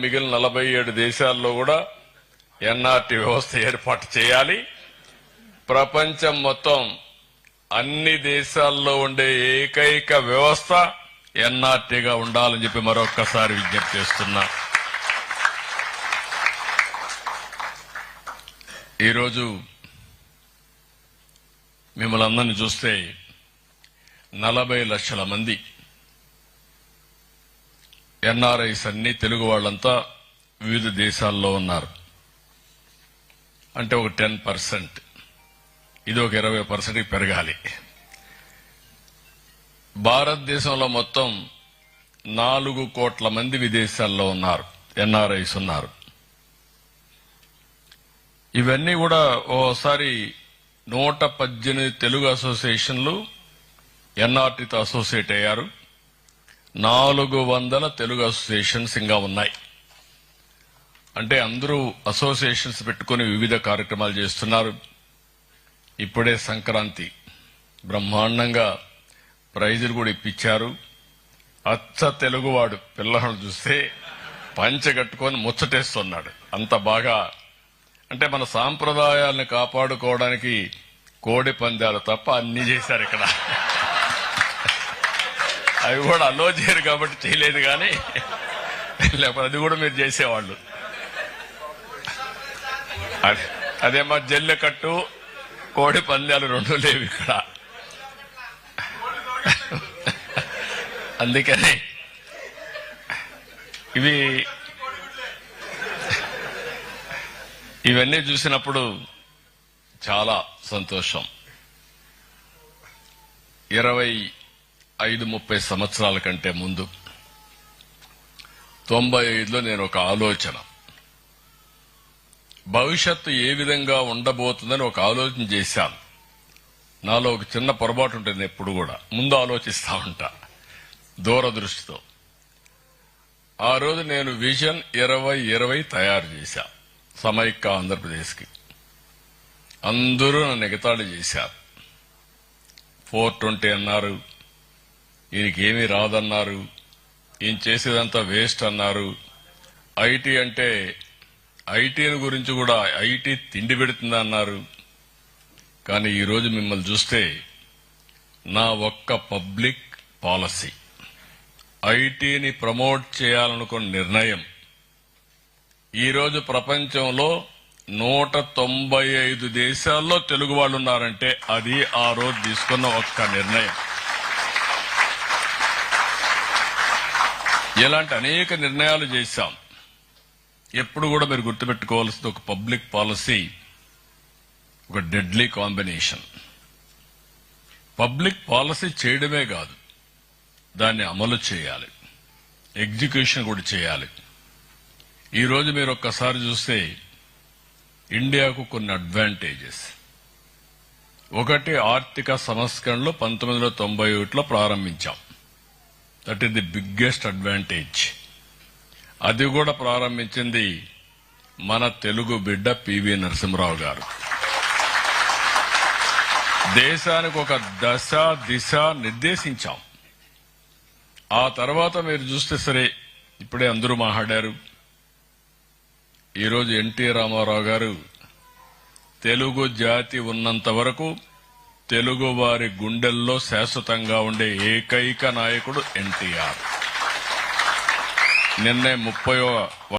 మిగిలిన 47 దేశాల్లో కూడా ఎన్ఆర్టీ వ్యవస్థ ఏర్పాటు చేయాలి. ప్రపంచం మొత్తం అన్ని దేశాల్లో ఉండే ఏకైక వ్యవస్థ ఎన్ఆర్టీగా ఉండాలని చెప్పి మరొక్కసారి విజ్ఞప్తి చేస్తున్నా. ఈరోజు మిమ్మల్ని అందరినీ చూస్తే 40 లక్షల మంది ఎన్ఆర్ఐస్ అన్ని తెలుగు వాళ్ళంతా వివిధ దేశాల్లో ఉన్నారు. అంటే ఒక 10%, ఇది ఒక 20% పెరగాలి. భారతదేశంలో మొత్తం 4 కోట్ల మంది విదేశాల్లో ఉన్నారు, ఎన్ఆర్ఐస్ ఉన్నారు. ఇవన్నీ కూడా ఓసారి 118 తెలుగు అసోసియేషన్లు ఎన్ఆర్టీతో అసోసియేట్ అయ్యారు. 400 తెలుగు అసోసియేషన్స్ ఇంకా ఉన్నాయి. అంటే అందరూ అసోసియేషన్స్ పెట్టుకుని వివిధ కార్యక్రమాలు చేస్తున్నారు. ఇప్పుడే సంక్రాంతి బ్రహ్మాండంగా ప్రైజులు కూడా ఇప్పించారు. అచ్చ తెలుగువాడు పిల్లలను చూస్తే పంచె కట్టుకొని ముచ్చటేస్తున్నాడు. అంత బాగా అంటే మన సాంప్రదాయాలను కాపాడుకోవడానికి కోడి పందాలు తప్ప అన్ని చేశారు ఇక్కడ. అవి కూడా అలో చేయరు కాబట్టి చేయలేదు, కానీ లేకపోతే అది కూడా మీరు చేసేవాళ్ళు. అదే మా జల్లెకట్టు కోడి పందాలు 2 లేవు ఇక్కడ. అందుకని ఇవన్నీ చూసినప్పుడు చాలా సంతోషం. 25-30 సంవత్సరాల కంటే ముందు 95లో నేను ఒక ఆలోచన, భవిష్యత్తు ఏ విధంగా ఉండబోతుందని ఒక ఆలోచన చేశాను. నాలో ఒక చిన్న పొరపాటు ఉంటుంది, ఎప్పుడు కూడా ముందు ఆలోచిస్తా ఉంటా దూరదృష్టితో. ఆ రోజు నేను విజన్ 2020 తయారు చేశా సమైక్య ఆంధ్రప్రదేశ్కి. అందరూ నన్ను ఎగతాళి చేశారు. 420 అన్నారు, ఈయనకి ఏమీ రాదన్నారు, ఈయన చేసేదంతా వేస్ట్ అన్నారు. ఐటీ అంటే ఐటీని గురించి కూడా ఐటీ తిండి పెడుతుందన్నారు. కానీ ఈరోజు మిమ్మల్ని చూస్తే నా ఒక్క పబ్లిక్ పాలసీ, ఐటీని ప్రమోట్ చేయాలనుకున్న నిర్ణయం ఈరోజు ప్రపంచంలో 195 దేశాల్లో తెలుగు వాళ్ళు ఉన్నారంటే అది ఆ రోజు తీసుకున్న ఒక్క నిర్ణయం. ఇలాంటి అనేక నిర్ణయాలు చేశాం. ఎప్పుడు కూడా మీరు గుర్తుపెట్టుకోవాల్సింది, ఒక పబ్లిక్ పాలసీ ఒక డెడ్లీ కాంబినేషన్. పబ్లిక్ పాలసీ చేయడమే కాదు, దాన్ని అమలు చేయాలి, ఎగ్జిక్యూషన్ కూడా చేయాలి. ఈరోజు మీరు ఒక్కసారి చూస్తే ఇండియాకు కొన్ని అడ్వాంటేజెస్. ఒకటి, ఆర్థిక సంస్కరణలు 1991లో ప్రారంభించాం. That is the biggest advantage. అది కూడా ప్రారంభించింది మన తెలుగు బిడ్డ పివి నరసింహరావు గారు. దేశానికి ఒక దశ దిశ నిర్దేశించాం. ఆ తర్వాత మీరు చూస్తే సరే, ఇప్పుడే అందరూ మాట్లాడారు. ఈరోజు ఎన్టీ రామారావు గారు తెలుగు జాతి ఉన్నంత వరకు తెలుగు వారి గుండెల్లో శాశ్వతంగా ఉండే ఏకైక నాయకుడు ఎన్టీఆర్. నిన్నే 30వ